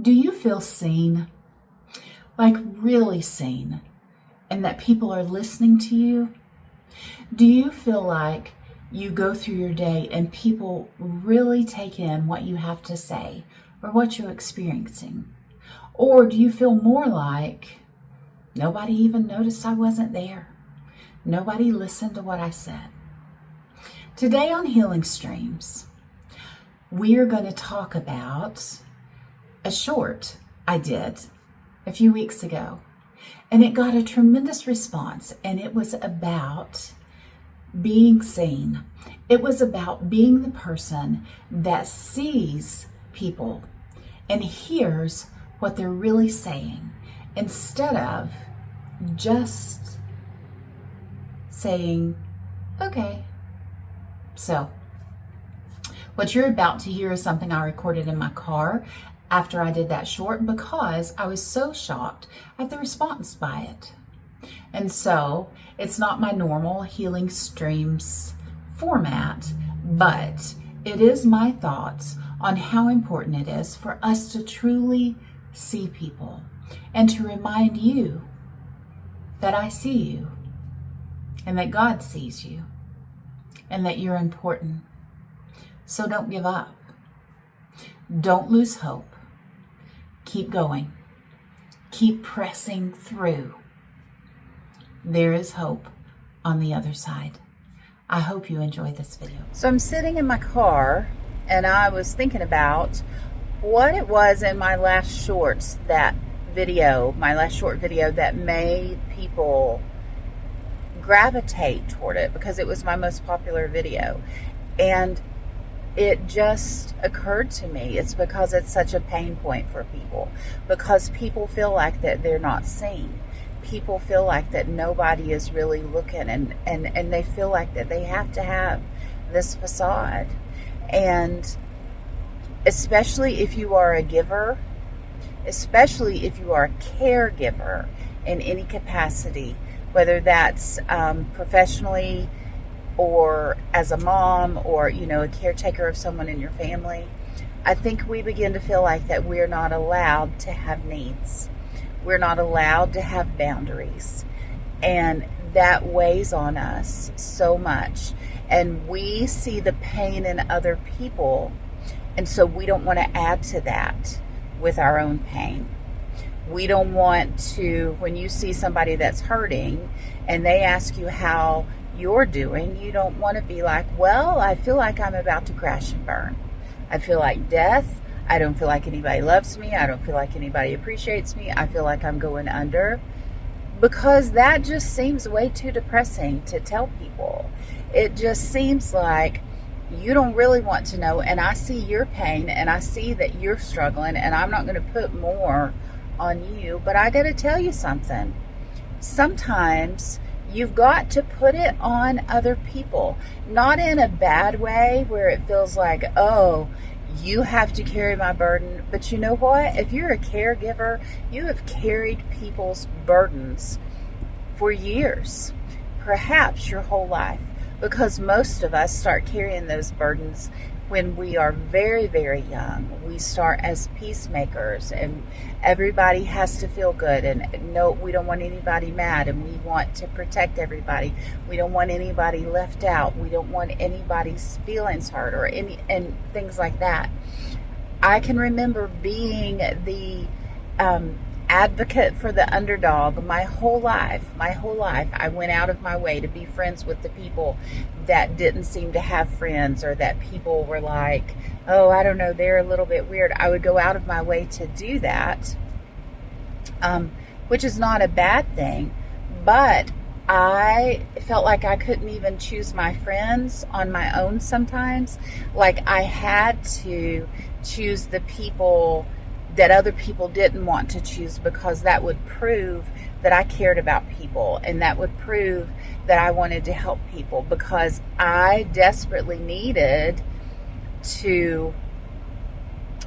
Do you feel seen? Like really seen? And that people are listening to you? Do you feel like you go through your day and people really take in what you have to say or what you're experiencing? Or do you feel more like nobody even noticed I wasn't there? Nobody listened to what I said. Today on Healing Streams, we are going to talk about a short I did a few weeks ago, and it got a tremendous response, and it was about being seen. It was about being the person that sees people and hears what they're really saying instead of just saying, okay. So, what you're about to hear is something I recorded in my car after I did that short because I was so shocked at the response by it. And so, it's not my normal Healing Streams format, but it is my thoughts on how important it is for us to truly see people and to remind you that I see you and that God sees you and that you're important. So don't give up. Don't lose hope. Keep going. Keep pressing through. There is hope on the other side. I hope you enjoy this video. So I'm sitting in my car and I was thinking about what it was in my last short video that made people gravitate toward it because it was my most popular video. And it just occurred to me, it's because it's such a pain point for people, because people feel like that they're not seen. People feel like that nobody is really looking, and they feel like that they have to have this facade. And especially if you are a giver, especially if you are a caregiver in any capacity, whether that's professionally or as a mom or, a caretaker of someone in your family, I think we begin to feel like that we're not allowed to have needs. We're not allowed to have boundaries. And that weighs on us so much. And we see the pain in other people. And so we don't want to add to that with our own pain. We don't want to, when you see somebody that's hurting and they ask you how you're doing, you don't want to be like, well, I feel like I'm about to crash and burn. I feel like death. I don't feel like anybody loves me. I don't feel like anybody appreciates me. I feel like I'm going under. Because that just seems way too depressing to tell people. It just seems like you don't really want to know, and I see your pain and I see that you're struggling, and I'm not going to put more on you, but I got to tell you something. Sometimes you've got to put it on other people, not in a bad way where it feels like, oh, you have to carry my burden. But you know what? If you're a caregiver, you have carried people's burdens for years, perhaps your whole life, because most of us start carrying those burdens when we are very, very young. We start as peacemakers, and everybody has to feel good, and no, we don't want anybody mad, and we want to protect everybody. We don't want anybody left out. We don't want anybody's feelings hurt or and things like that. I can remember being the advocate for the underdog my whole life. I went out of my way to be friends with the people that didn't seem to have friends, or that people were like, oh, I don't know, they're a little bit weird. I would go out of my way to do that, which is not a bad thing, but I felt like I couldn't even choose my friends on my own sometimes. Like I had to choose the people that other people didn't want to choose, because that would prove that I cared about people, and that would prove that I wanted to help people, because I desperately needed to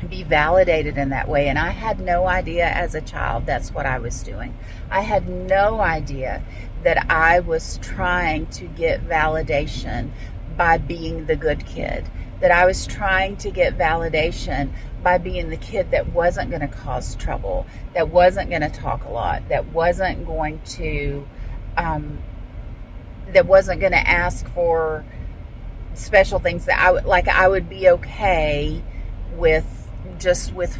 be validated in that way. And I had no idea as a child that's what I was doing. I had no idea that I was trying to get validation by being the good kid, that I was trying to get validation by being the kid that wasn't going to cause trouble, that wasn't going to talk a lot, that wasn't going to ask for special things, that I would be okay with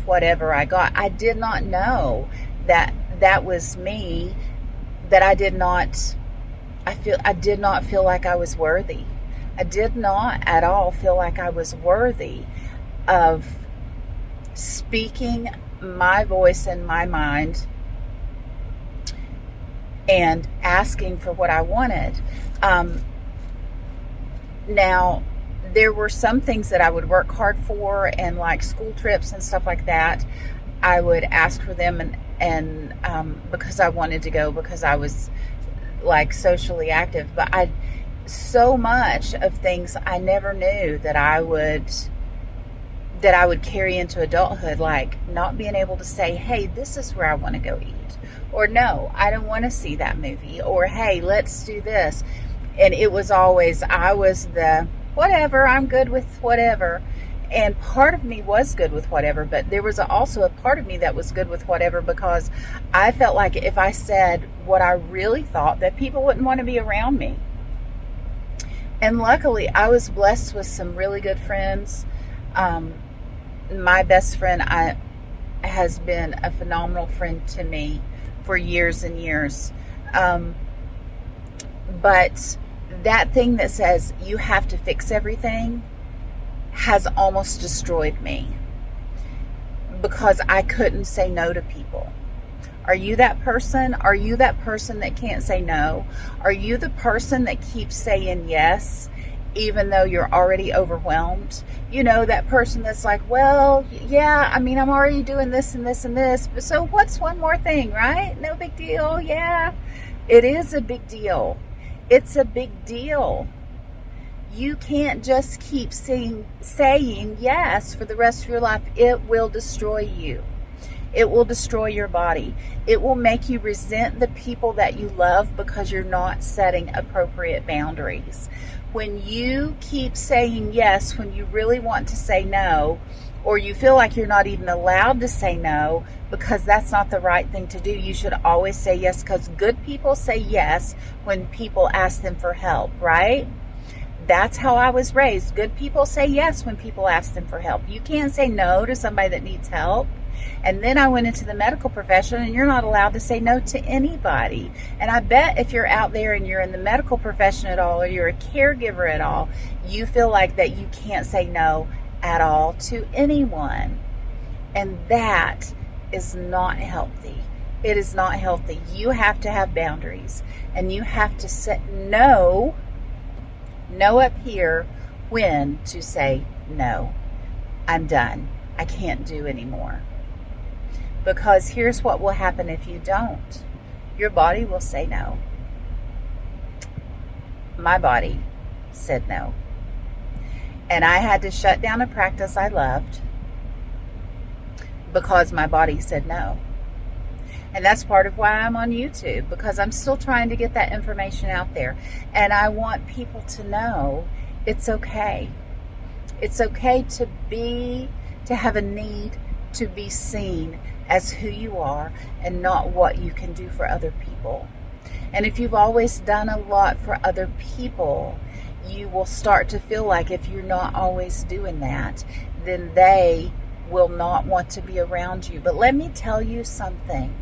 whatever I got. I did not know that was me, that I did not feel like I was worthy. I did not at all feel like I was worthy of speaking my voice and my mind and asking for what I wanted. Now, there were some things that I would work hard for, and like school trips and stuff like that, I would ask for them, and because I wanted to go, because I was like socially active. But so much of things I never knew that I would carry into adulthood, like not being able to say, hey, this is where I want to go eat, or no, I don't want to see that movie, or hey, let's do this. And it was always, I was the whatever, I'm good with whatever. And part of me was good with whatever, but there was also a part of me that was good with whatever because I felt like if I said what I really thought, that people wouldn't want to be around me. And luckily, I was blessed with some really good friends. My best friend has been a phenomenal friend to me for years and years. But that thing that says you have to fix everything has almost destroyed me, because I couldn't say no to people. Are you that person? Are you that person that can't say no? Are you the person that keeps saying yes, even though you're already overwhelmed? You know, that person that's like, well, yeah, I mean, I'm already doing this and this and this, but so what's one more thing, right? No big deal. Yeah, it is a big deal. It's a big deal. You can't just keep saying yes for the rest of your life. It will destroy you. It will destroy your body. It will make you resent the people that you love because you're not setting appropriate boundaries. When you keep saying yes when you really want to say no, or you feel like you're not even allowed to say no because that's not the right thing to do, you should always say yes, because good people say yes when people ask them for help, right? That's how I was raised. Good people say yes when people ask them for help. You can't say no to somebody that needs help. And then I went into the medical profession, and you're not allowed to say no to anybody. And I bet if you're out there and you're in the medical profession at all, or you're a caregiver at all, you feel like that you can't say no at all to anyone. And that is not healthy. It is not healthy. You have to have boundaries, and you have to know up here when to say no. I'm done. I can't do anymore. Because here's what will happen if you don't. Your body will say no. My body said no. And I had to shut down a practice I loved because my body said no. And that's part of why I'm on YouTube, because I'm still trying to get that information out there. And I want people to know it's okay. It's okay to have a need to be seen as who you are and not what you can do for other people. And if you've always done a lot for other people, you will start to feel like if you're not always doing that, then they will not want to be around you. But let me tell you something.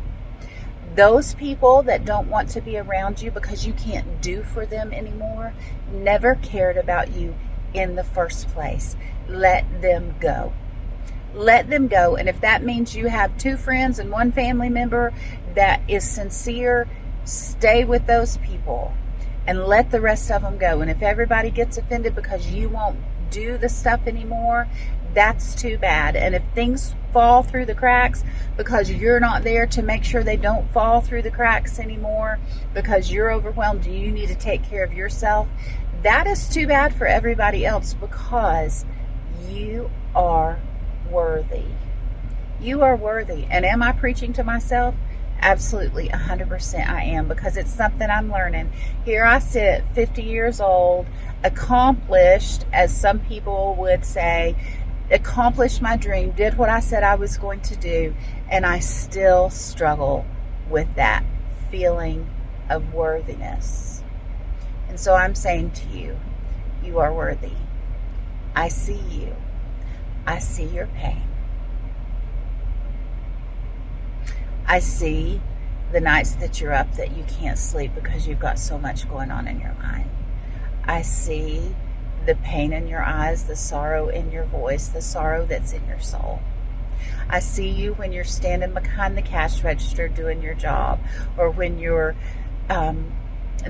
Those people that don't want to be around you because you can't do for them anymore never cared about you in the first place. Let them go. Let them go. And if that means you have 2 friends and 1 family member that is sincere, stay with those people and let the rest of them go. And if everybody gets offended because you won't do the stuff anymore, that's too bad. And if things fall through the cracks because you're not there to make sure they don't fall through the cracks anymore because you're overwhelmed, you need to take care of yourself, that is too bad for everybody else, because you are worthy. You are worthy. And am I preaching to myself? Absolutely, 100% I am, because it's something I'm learning. Here I sit, 50 years old, accomplished, as some people would say, accomplished my dream, did what I said I was going to do, and I still struggle with that feeling of worthiness. And so I'm saying to you, you are worthy. I see you. I see your pain. I see the nights that you're up that you can't sleep because you've got so much going on in your mind. I see the pain in your eyes, the sorrow in your voice, the sorrow that's in your soul. I see you when you're standing behind the cash register doing your job, or when you're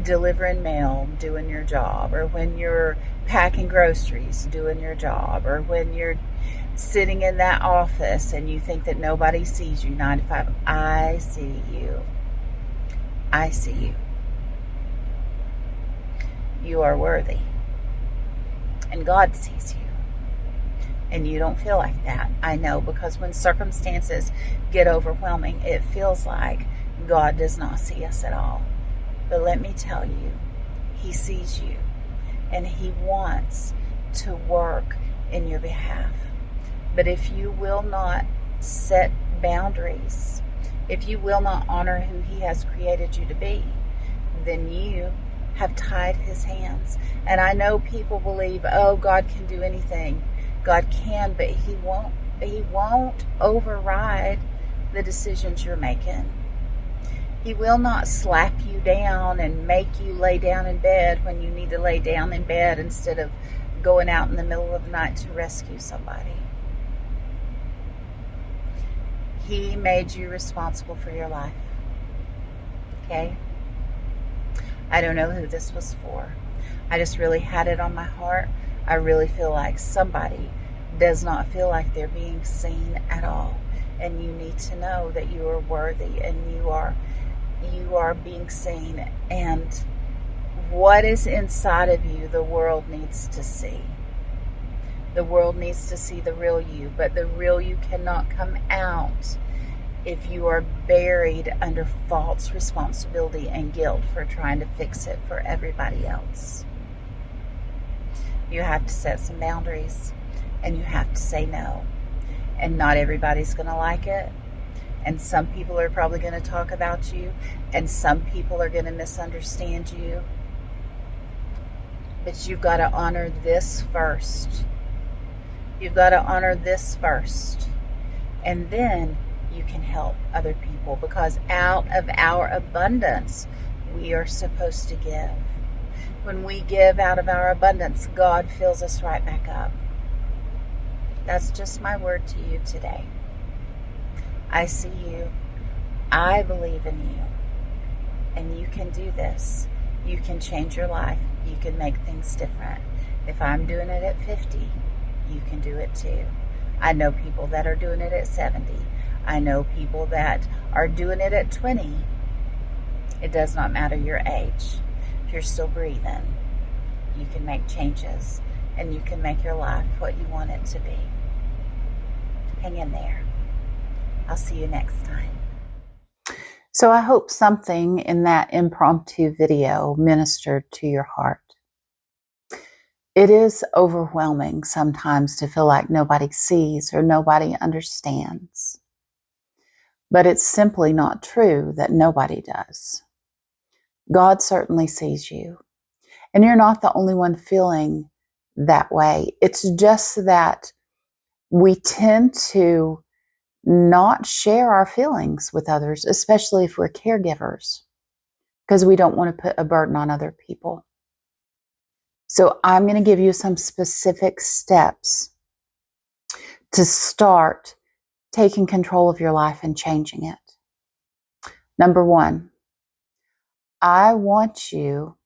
delivering mail doing your job, or when you're packing groceries doing your job, or when you're sitting in that office and you think that nobody sees you 9 to 5. I see you. I see you. You are worthy. And God sees you. And you don't feel like that. I know, because when circumstances get overwhelming, it feels like God does not see us at all. But let me tell you, He sees you. And He wants to work in your behalf. But if you will not set boundaries, if you will not honor who He has created you to be, then you have tied His hands. And I know people believe, oh, God can do anything. God can, but He won't. He won't override the decisions you're making. He will not slap you down and make you lay down in bed when you need to lay down in bed instead of going out in the middle of the night to rescue somebody. He made you responsible for your life. Okay? I don't know who this was for. I just really had it on my heart. I really feel like somebody does not feel like they're being seen at all. And you need to know that you are worthy and you are being seen. And what is inside of you, the world needs to see. The world needs to see the real you, but the real you cannot come out if you are buried under false responsibility and guilt for trying to fix it for everybody else. You have to set some boundaries, and you have to say no. And not everybody's going to like it. And some people are probably going to talk about you, and some people are going to misunderstand you. But you've got to honor this first. You've got to honor this first. And then you can help other people, because out of our abundance, we are supposed to give. When we give out of our abundance, God fills us right back up. That's just my word to you today. I see you. I believe in you. And you can do this. You can change your life. You can make things different. If I'm doing it at 50, you can do it too. I know people that are doing it at 70. I know people that are doing it at 20. It does not matter your age. If you're still breathing, you can make changes, and you can make your life what you want it to be. Hang in there. I'll see you next time. So I hope something in that impromptu video ministered to your heart. It is overwhelming sometimes to feel like nobody sees or nobody understands. But it's simply not true that nobody does. God certainly sees you. And you're not the only one feeling that way. It's just that we tend to not share our feelings with others, especially if we're caregivers, because we don't want to put a burden on other people. So I'm going to give you some specific steps to start taking control of your life and changing it. Number 1, I want you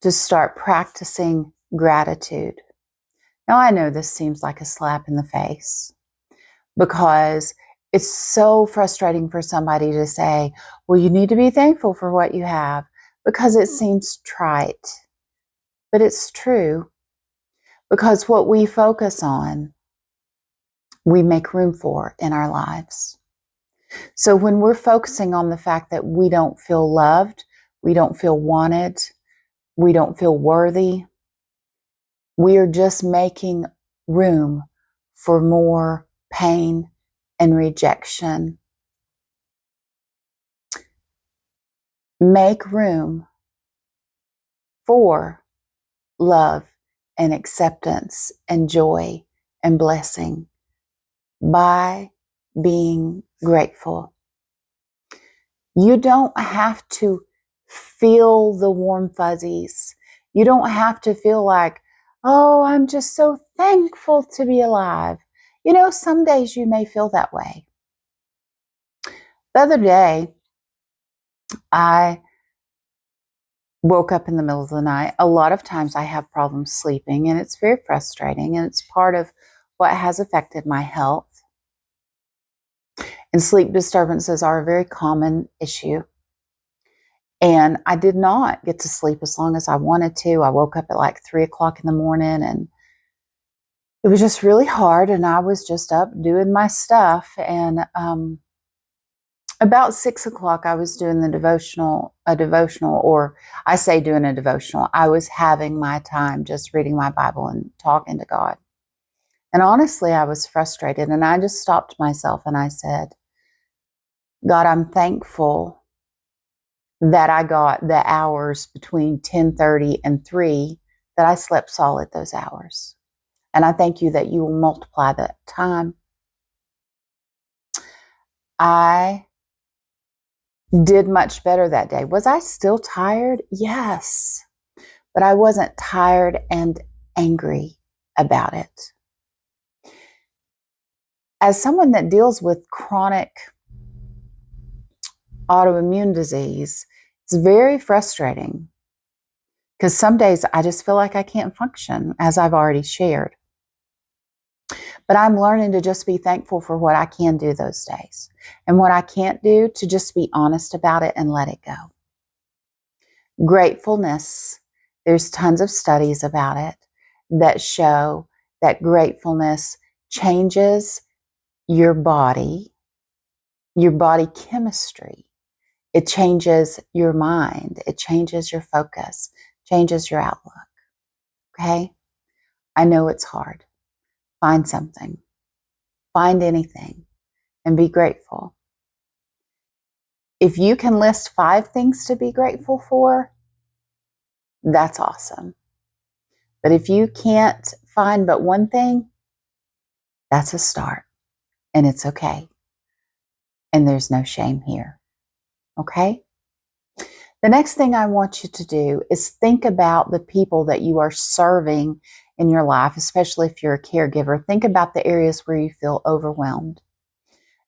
to start practicing gratitude. Now, I know this seems like a slap in the face, because it's so frustrating for somebody to say, well, you need to be thankful for what you have, because it seems trite. But it's true, because what we focus on, we make room for in our lives. So when we're focusing on the fact that we don't feel loved, we don't feel wanted, we don't feel worthy, we are just making room for more pain and rejection. Make room for love and acceptance and joy and blessing by being grateful. You don't have to feel the warm fuzzies. You don't have to feel like, oh, I'm just so thankful to be alive. You know, some days you may feel that way. The other day, I woke up in the middle of the night. A lot of times I have problems sleeping, and it's very frustrating, and it's part of what has affected my health. And sleep disturbances are a very common issue. And I did not get to sleep as long as I wanted to. I woke up at like 3 o'clock in the morning, and it was just really hard. And I was just up doing my stuff. And about 6 o'clock, I was doing a devotional, or I say doing a devotional. I was having my time just reading my Bible and talking to God. And honestly, I was frustrated. And I just stopped myself and I said, God, I'm thankful that I got the hours between 10:30 and 3 that I slept solid those hours. And I thank you that you will multiply that time. I did much better that day. Was I still tired? Yes. But I wasn't tired and angry about it. As someone that deals with chronic autoimmune disease, it's very frustrating because some days I just feel like I can't function, as I've already shared. But I'm learning to just be thankful for what I can do those days. And what I can't do, to just be honest about it and let it go. Gratefulness, there's tons of studies about it that show that gratefulness changes your body chemistry. It changes your mind. It changes your focus, changes your outlook. Okay? I know it's hard. Find something. Find anything and be grateful. If you can list 5 things to be grateful for, that's awesome. But if you can't find but one thing, that's a start. And it's okay. And there's no shame here. Okay? The next thing I want you to do is think about the people that you are serving in your life, especially if you're a caregiver. Think about the areas where you feel overwhelmed.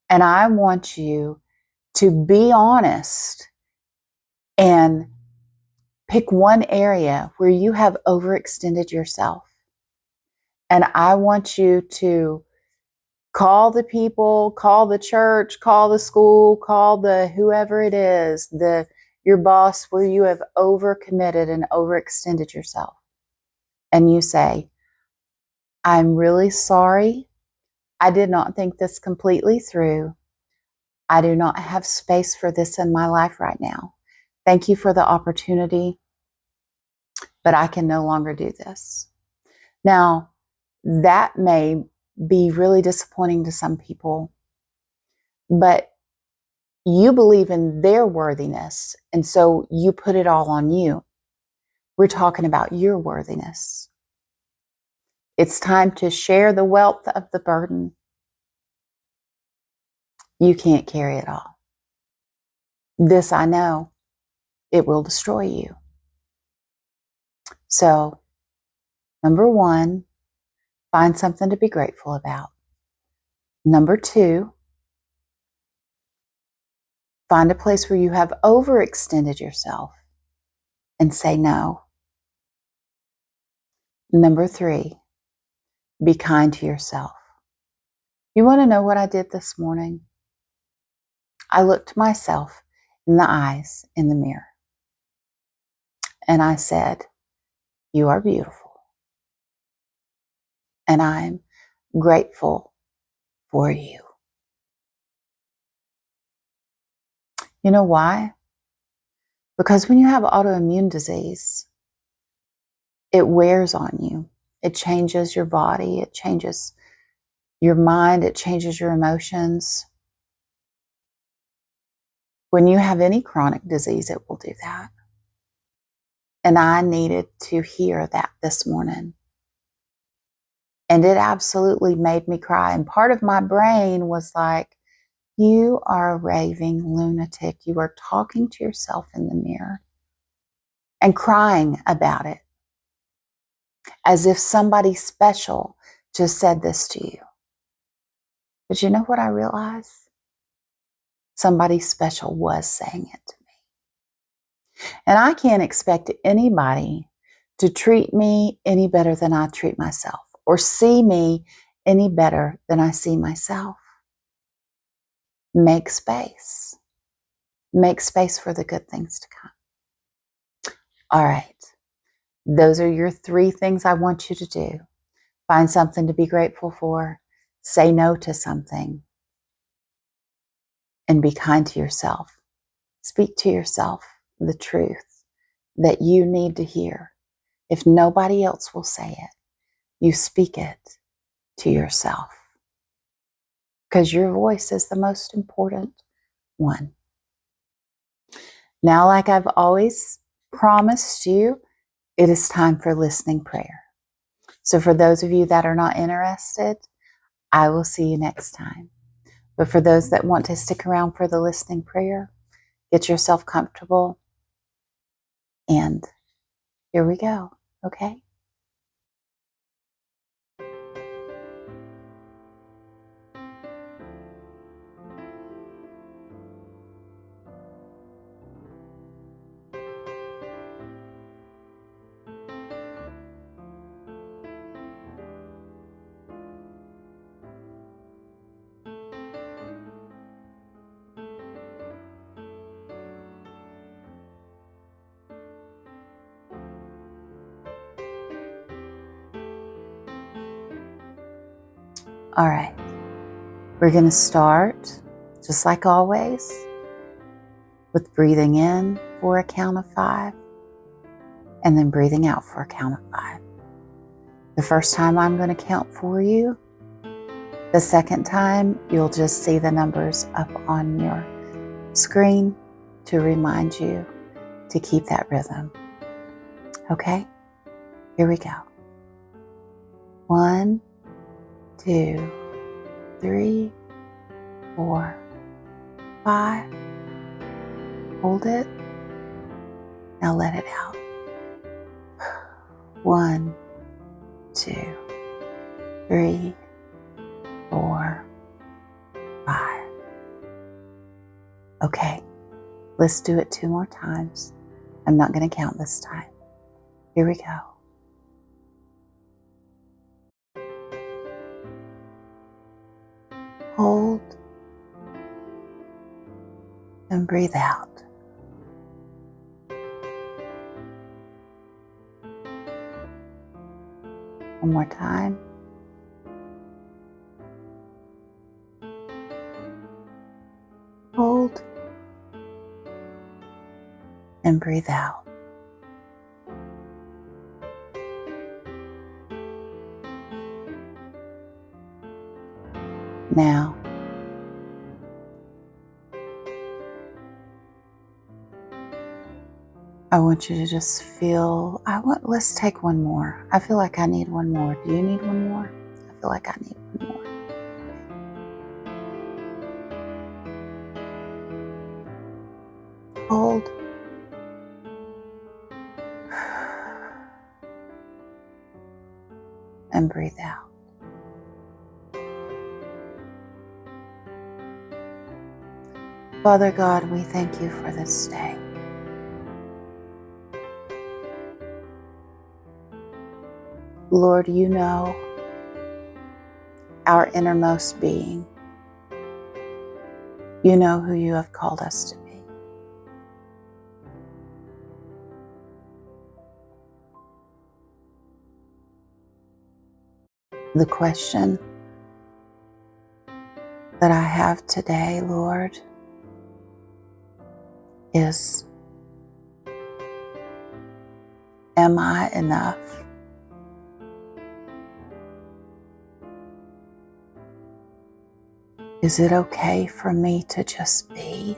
And I want you to be honest and pick one area where you have overextended yourself. And I want you to call the people, call the church, call the school, call the whoever it is, your boss, where you have overcommitted and overextended yourself. And you say, I'm really sorry. I did not think this completely through. I do not have space for this in my life right now. Thank you for the opportunity, but I can no longer do this. Now, that may be really disappointing to some people, but you believe in their worthiness, and so you put it all on you. We're talking about your worthiness. It's time to share the wealth of the burden. You can't carry it all. This I know, it will destroy you. So, number 1, find something to be grateful about. Number 2, find a place where you have overextended yourself and say no. Number 3, be kind to yourself. You want to know what I did this morning? I looked myself in the eyes in the mirror and I said, you are beautiful. And I'm grateful for you. You know why? Because when you have autoimmune disease, it wears on you. It changes your body. It changes your mind, it changes your emotions. When you have any chronic disease, it will do that. And I needed to hear that this morning. And it absolutely made me cry. And part of my brain was like, you are a raving lunatic. You are talking to yourself in the mirror and crying about it as if somebody special just said this to you. But you know what I realized? Somebody special was saying it to me. And I can't expect anybody to treat me any better than I treat myself, or see me any better than I see myself. Make space. Make space for the good things to come. All right. Those are your 3 things I want you to do. Find something to be grateful for. Say no to something. And be kind to yourself. Speak to yourself the truth that you need to hear. If nobody else will say it, you speak it to yourself. Because your voice is the most important one. Now, like I've always promised you, it is time for listening prayer. So for those of you that are not interested, I will see you next time. But for those that want to stick around for the listening prayer, get yourself comfortable. And here we go, okay? All right. We're going to start, just like always, with breathing in for a count of 5, and then breathing out for a count of 5. The first time I'm going to count for you. The second time, you'll just see the numbers up on your screen to remind you to keep that rhythm. Okay? Here we go. 1, 2, 3, 4, 5. Hold it. Now let it out. 1, 2, 3, 4, 5. Okay, let's do it 2 more times. I'm not going to count this time. Here we go. Hold and breathe out. One more time. Hold and breathe out. Now, I want you to just feel, let's take one more. I feel like I need one more. Do you need one more? I feel like I need one more. Hold. And breathe out. Father God, we thank you for this day. Lord, you know our innermost being. You know who you have called us to be. The question that I have today, Lord, is, am I enough? Is it okay for me to just be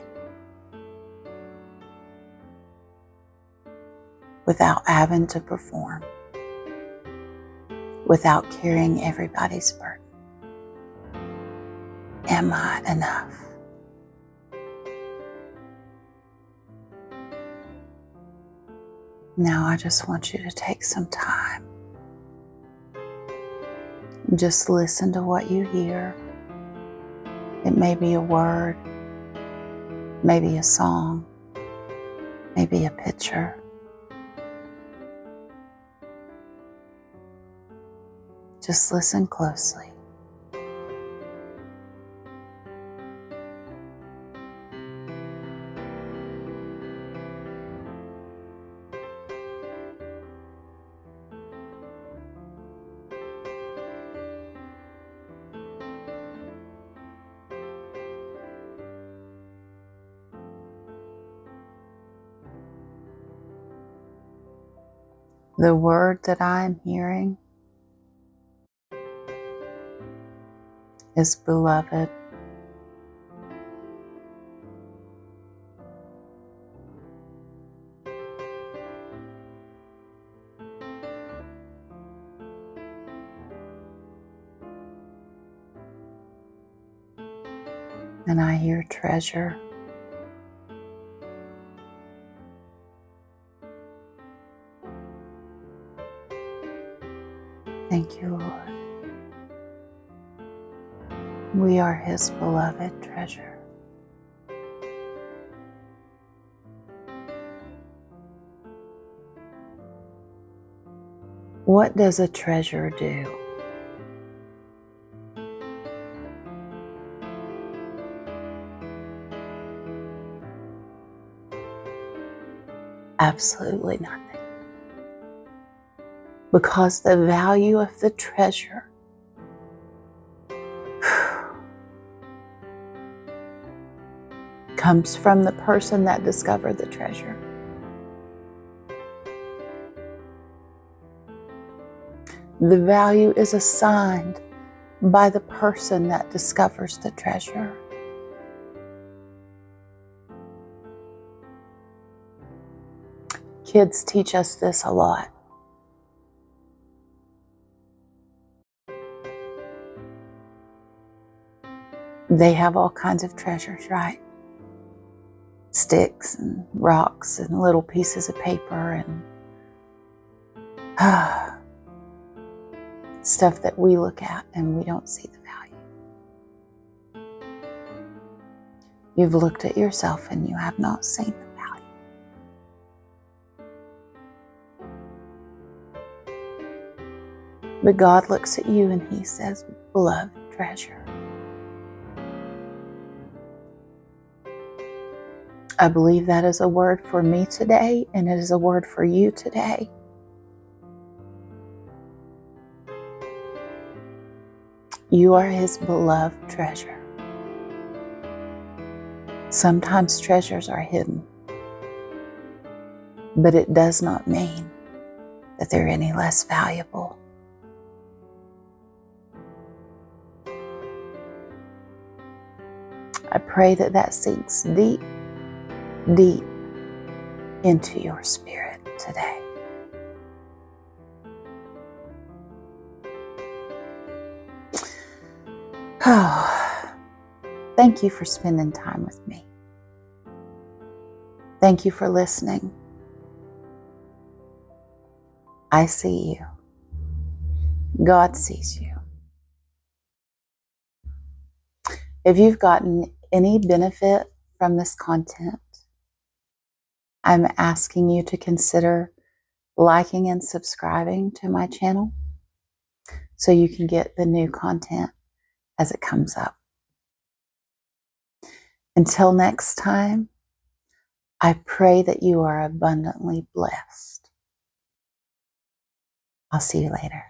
without having to perform, without carrying everybody's burden? Am I enough? Now I just want you to take some time. Just listen to what you hear. It may be a word, maybe a song, maybe a picture. Just listen closely. The word that I'm hearing is beloved. And I hear treasure. Thank you, Lord. We are His beloved treasure. What does a treasure do? Absolutely nothing. Because the value of the treasure comes from the person that discovered the treasure. The value is assigned by the person that discovers the treasure. Kids teach us this a lot. They have all kinds of treasures, right? Sticks and rocks and little pieces of paper and stuff that we look at and we don't see the value. You've looked at yourself and you have not seen the value. But God looks at you and He says, beloved treasure. I believe that is a word for me today, and it is a word for you today. You are His beloved treasure. Sometimes treasures are hidden, but it does not mean that they're any less valuable. I pray that that sinks deep, deep into your spirit today. Oh, thank you for spending time with me. Thank you for listening. I see you. God sees you. If you've gotten any benefit from this content, I'm asking you to consider liking and subscribing to my channel so you can get the new content as it comes up. Until next time, I pray that you are abundantly blessed. I'll see you later.